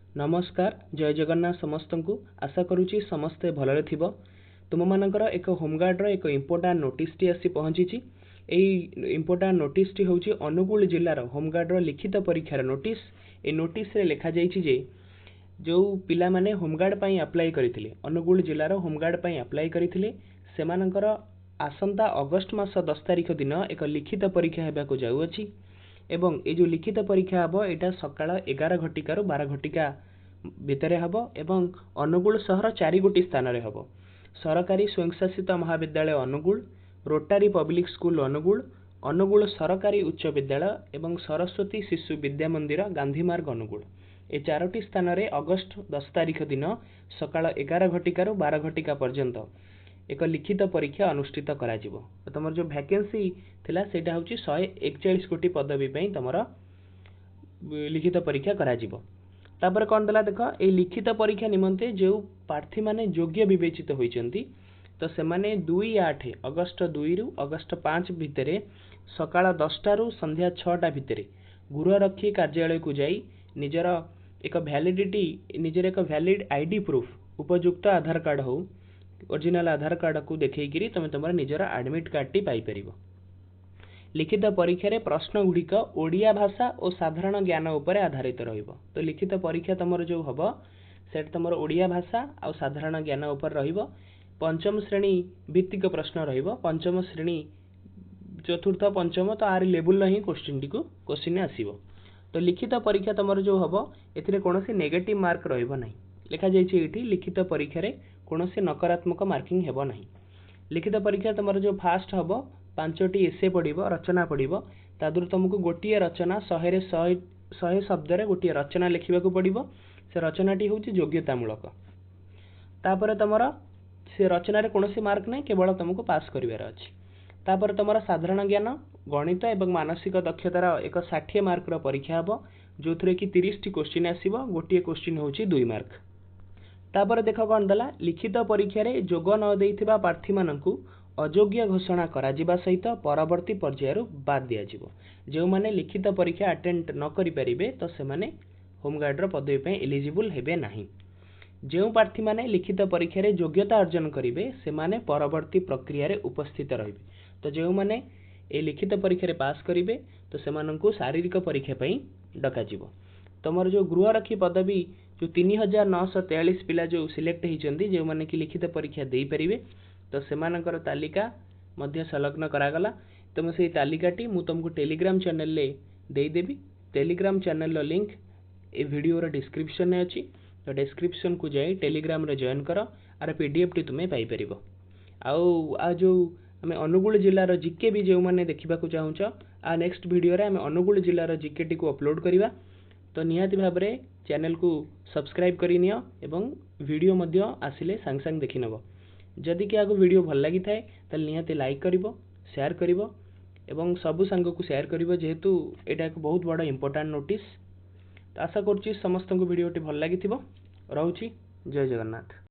नमस्कार जय जगन्नाथ समस्त को आशा करुच्ची समस्ते भलरे थिबो। तुम मानकर एक होमगार्ड एक इंपोर्टाट नोटिस टी आसी पहुंची। इंपोर्टाट नोटिस टी होची अनुगुल जिल्लार होमगार्ड लिखित परीक्षार नोटिस। ए नोटिस रे लिखा जाइछि जे जो पिला माने होमगार्ड पई अप्लाई करिथिले अनुगुल जिल्लार होमगार्ड पई अप्लाई करिथिले सेमानकर आसंता अगस्त मास 10 तारिख दिन एक लिखित परीक्षा हेबाकु जाउअछि एवं ए जो लिखित परीक्षा हबो एटा सकाळ 11 घटिका 12 घटिका भितर हबो एवं अनुगुल सहर 4 गोटी स्थान रे हबो। सरकारी स्वयंशासित महाविद्यालय Anugul, rotary public school Anugul, Anugul सरकारी उच्च विद्यालय एवं सरस्वती शिशु विद्या मंदिर गांधी मार्ग अनुगुल ए 4टी स्थान रे अगस्त 10 तारिख दिन सकाळ 11 घटिका 12 घटिका पर्यंत एक लिखित परीक्षा अनुष्ठित करा जिवो। तमर जो वैकेंसी थिला सेटा होची 141 कोटी पदवी पई तमर लिखित परीक्षा करा जिवो। तापर कौन देला देख ए लिखित परीक्षा निमंते जो प्रार्थी माने योग्य विवेचित होइचंती तो से माने 2-8 अगस्त 2 रु अगस्त 5 भितरे सकाळ 10टा रु संध्या 6टा भितरे गृहरक्षी कार्यालय को जाई निजर एक वैलिडिटी निजर एक वैलिड आईडी प्रूफ उपयुक्त आधार कार्ड हो ओरिजिनल आधार कार्ड को देखैकिरी तमे तमर निजर एडमिट कार्ड टी पाई परिबो। लिखित परीक्षा रे प्रश्न गुड़िक ओडिया भाषा और साधारण ज्ञान उपरे आधारित रहिबो। तो लिखित परीक्षा तमर जो हबो सेट तमर ओडिया भाषा और साधारण ज्ञान उपर रहिबो। पंचम श्रेणी भित्तिक प्रश्न रहिबो। पंचम श्रेणी चतुर्थ पंचम तो आर लेवल ही क्वेश्चन टी को क्वेश्चन आसीबो। तो लिखित परीक्षा तमर जो हबो एथिरे कोनोसी नेगेटिव मार्क रहिबो नाही। लिखा जाइछि एठी लिखित परीक्षा रे कोनोसी नकारात्मक मार्किंग हेबो नाही। लिखित परीक्षा तमर जो फास्ट हबो 5टी एसे पड़िबो रचना पड़िबो तादुर तुमको गोटिए रचना 100 शब्द रे गोटिए रचना लिखिबा को पड़िबो। से रचनाटी होची योग्यतामूलक। तापर तमर से रचना रे कोनोसी मार्क नै केवल तुमको पास करिवार अछि। तापर तमर साधारण ज्ञान गणित एवं मानसिक दक्षतार एक 60 मार्क रो परीक्षा हबो जोथरे कि 30 टी क्वेश्चन आसीबो। गोटिए क्वेश्चन होची 2 मार्क। तापर देख कोन दला लिखित परीक्षा रे जोग न देइथिबा प्रार्थी मानकु अयोग्य घोषणा करा जिबा सहित परवर्ती पर्यायर बाद दिया जिवो। जो माने लिखित परीक्षा अटेंड न करि परिबे तो से माने होमगार्ड रो पदवी पे एलिजिबल हेबे नाही। जो प्रार्थी माने लिखित परीक्षा रे योग्यता अर्जन करिवे से माने परवर्ती प्रक्रिया रे उपस्थित रहिबे। तो जो माने ए लिखित परीक्षा रे पास करिवे तो से माननकु शारीरिक परीक्षा पई डका जिवो। तमर जो गृहरक्षी पदवी जो 3943 पिला जो सिलेक्ट हिचंदी जो माने कि लिखित परीक्षा देई परिवे तो सेमानकर तालिका मध्य संलग्न करागला। तुम से तालिकाटी मु तुमको टेलीग्राम चैनल ले दे देबी। टेलीग्राम चैनल रो लिंक ए वीडियो रो डिस्क्रिप्शन में अछि। तो डिस्क्रिप्शन को जाई टेलीग्राम रे जॉइन करो आर पीडीएफ टी तुमे पाई परिबो। आ जो हमें अनुगुल जिल्ला रो जीके भी जो माने देखिबा को चाहूछ आ नेक्स्ट वीडियो रे हमें अनुगुल जिल्ला रो जीके टी को अपलोड करिवा। तो निहाती भाव रे चैनल को सब्सक्राइब करि नियो एवं वीडियो मध्य आसिले संग संग देखि नबो। जदि कि आगो वीडियो भल लगी थाए तल निहाती लाइक करिवो शेयर करिवो एवं सबु संग को शेयर करिवो जेहेतु एटा एक बहुत बड़ा इंपोर्टेंट नोटिस। तो आशा करछि समस्त को वीडियो टी भल लगी थिबो। रहउछि जय जगन्नाथ।